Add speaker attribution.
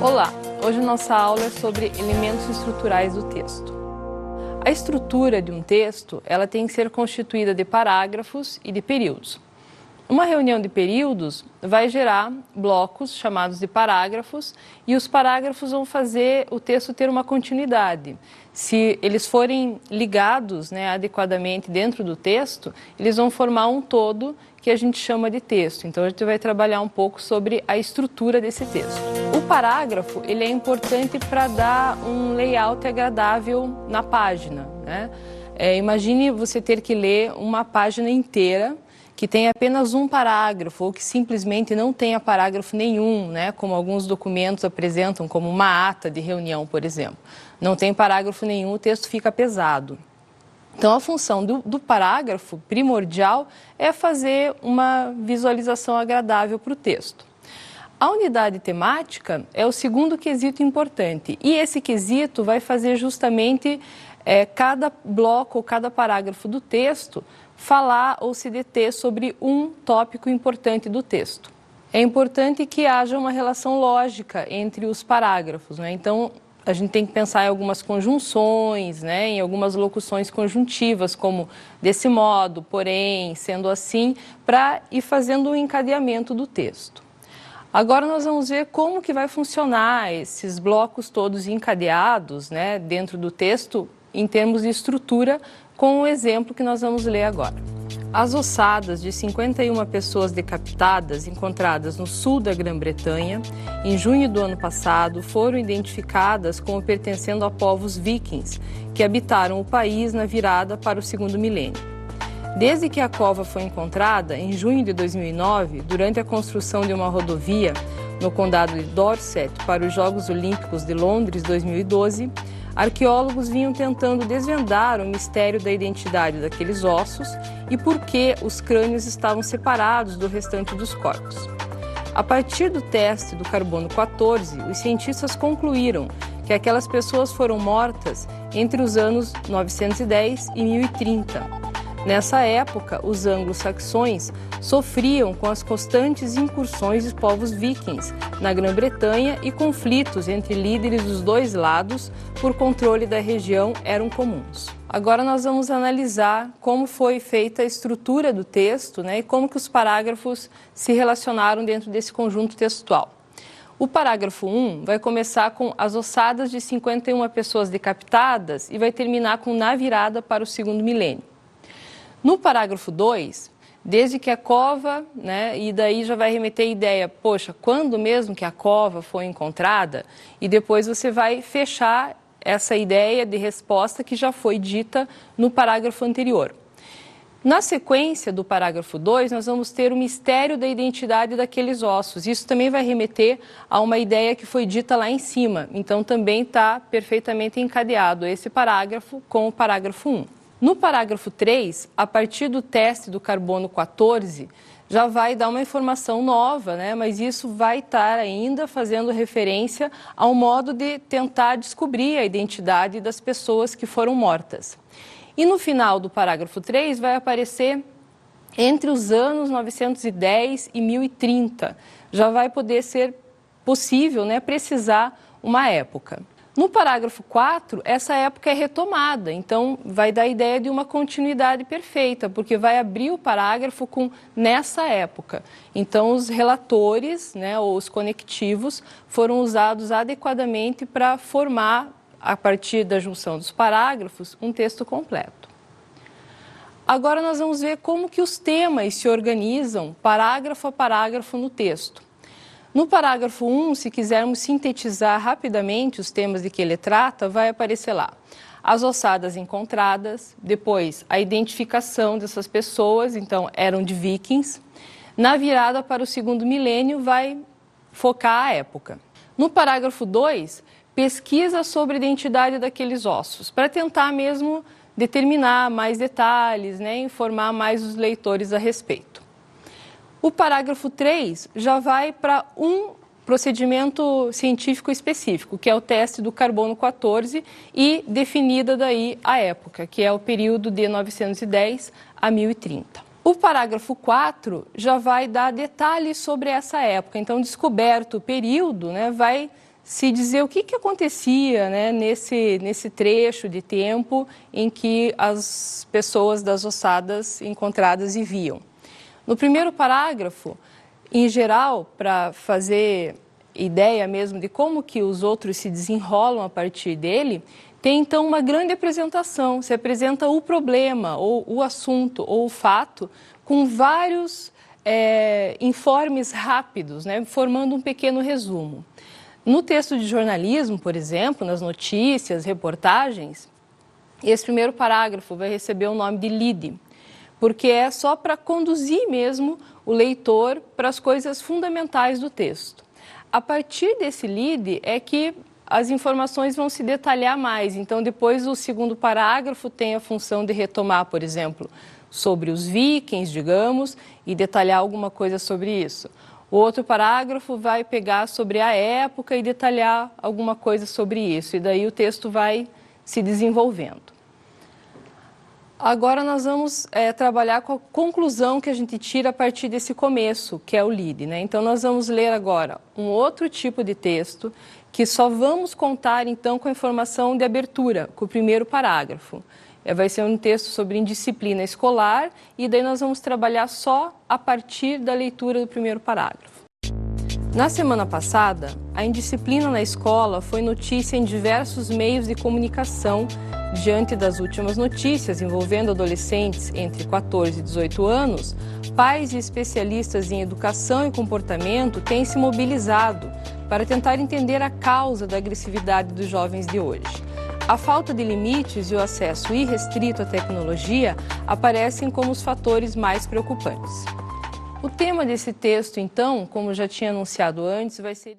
Speaker 1: Olá! Hoje nossa aula é sobre elementos estruturais do texto. A estrutura de um texto, ela tem que ser constituída de parágrafos e de períodos. Uma reunião de períodos vai gerar blocos chamados de parágrafos e os parágrafos vão fazer o texto ter uma continuidade. Se eles forem ligados, adequadamente dentro do texto, eles vão formar um todo que a gente chama de texto. Então a gente vai trabalhar um pouco sobre a estrutura desse texto. O parágrafo ele é importante para dar um layout agradável na página, imagine você ter que ler uma página inteira que tem apenas um parágrafo ou que simplesmente não tenha parágrafo nenhum, como alguns documentos apresentam, como uma ata de reunião, por exemplo. Não tem parágrafo nenhum, o texto fica pesado. Então, a função do parágrafo primordial é fazer uma visualização agradável para o texto. A unidade temática é o segundo quesito importante e esse quesito vai fazer justamente cada bloco ou cada parágrafo do texto falar ou se deter sobre um tópico importante do texto. É importante que haja uma relação lógica entre os parágrafos, Então, a gente tem que pensar em algumas conjunções, em algumas locuções conjuntivas, como desse modo, porém, sendo assim, para ir fazendo um encadeamento do texto. Agora nós vamos ver como que vai funcionar esses blocos todos encadeados, dentro do texto, em termos de estrutura, com o exemplo que nós vamos ler agora. As ossadas de 51 pessoas decapitadas encontradas no sul da Grã-Bretanha, em junho do ano passado, foram identificadas como pertencendo a povos vikings, que habitaram o país na virada para o segundo milênio. Desde que a cova foi encontrada, em junho de 2009, durante a construção de uma rodovia no condado de Dorset para os Jogos Olímpicos de Londres 2012, arqueólogos vinham tentando desvendar o mistério da identidade daqueles ossos e por que os crânios estavam separados do restante dos corpos. A partir do teste do carbono 14, os cientistas concluíram que aquelas pessoas foram mortas entre os anos 910 e 1030. Nessa época, os anglo-saxões sofriam com as constantes incursões dos povos vikings na Grã-Bretanha e conflitos entre líderes dos dois lados por controle da região eram comuns. Agora nós vamos analisar como foi feita a estrutura do texto, e como que os parágrafos se relacionaram dentro desse conjunto textual. O parágrafo 1 vai começar com as ossadas de 51 pessoas decapitadas e vai terminar com na virada para o segundo milênio. No parágrafo 2, desde que a cova, e daí já vai remeter a ideia, poxa, quando mesmo que a cova foi encontrada? E depois você vai fechar essa ideia de resposta que já foi dita no parágrafo anterior. Na sequência do parágrafo 2, nós vamos ter o mistério da identidade daqueles ossos. Isso também vai remeter a uma ideia que foi dita lá em cima. Então, também está perfeitamente encadeado esse parágrafo com o parágrafo 1. No parágrafo 3, a partir do teste do carbono 14, já vai dar uma informação nova, mas isso vai estar ainda fazendo referência ao modo de tentar descobrir a identidade das pessoas que foram mortas. E no final do parágrafo 3 vai aparecer entre os anos 910 e 1030. Já vai poder ser possível, precisar uma época. No parágrafo 4, essa época é retomada, então vai dar a ideia de uma continuidade perfeita, porque vai abrir o parágrafo com nessa época. Então os relatores, ou os conectivos, foram usados adequadamente para formar, a partir da junção dos parágrafos, um texto completo. Agora nós vamos ver como que os temas se organizam parágrafo a parágrafo no texto. No parágrafo 1, se quisermos sintetizar rapidamente os temas de que ele trata, vai aparecer lá as ossadas encontradas, depois a identificação dessas pessoas, então eram de vikings. Na virada para o segundo milênio vai focar a época. No parágrafo 2, pesquisa sobre a identidade daqueles ossos, para tentar mesmo determinar mais detalhes, informar mais os leitores a respeito. O parágrafo 3 já vai para um procedimento científico específico, que é o teste do carbono 14 e definida daí a época, que é o período de 910 a 1030. O parágrafo 4 já vai dar detalhes sobre essa época, então descoberto o período, vai se dizer o que acontecia, né, nesse trecho de tempo em que as pessoas das ossadas encontradas viviam. No primeiro parágrafo, em geral, para fazer ideia mesmo de como que os outros se desenrolam a partir dele, tem então uma grande apresentação, se apresenta o problema, ou o assunto, ou o fato, com vários informes rápidos, né, formando um pequeno resumo. No texto de jornalismo, por exemplo, nas notícias, reportagens, esse primeiro parágrafo vai receber o nome de lead, porque é só para conduzir mesmo o leitor para as coisas fundamentais do texto. A partir desse lead é que as informações vão se detalhar mais. Então, depois o segundo parágrafo tem a função de retomar, por exemplo, sobre os vikings, digamos, e detalhar alguma coisa sobre isso. O outro parágrafo vai pegar sobre a época e detalhar alguma coisa sobre isso. E daí o texto vai se desenvolvendo. Agora nós vamos trabalhar com a conclusão que a gente tira a partir desse começo, que é o lead, né? Então nós vamos ler agora um outro tipo de texto que só vamos contar então com a informação de abertura, com o primeiro parágrafo. Vai ser um texto sobre indisciplina escolar e daí nós vamos trabalhar só a partir da leitura do primeiro parágrafo. Na semana passada, a indisciplina na escola foi notícia em diversos meios de comunicação. Diante das últimas notícias envolvendo adolescentes entre 14 e 18 anos, pais e especialistas em educação e comportamento têm se mobilizado para tentar entender a causa da agressividade dos jovens de hoje. A falta de limites e o acesso irrestrito à tecnologia aparecem como os fatores mais preocupantes. O tema desse texto, então, como já tinha anunciado antes, vai ser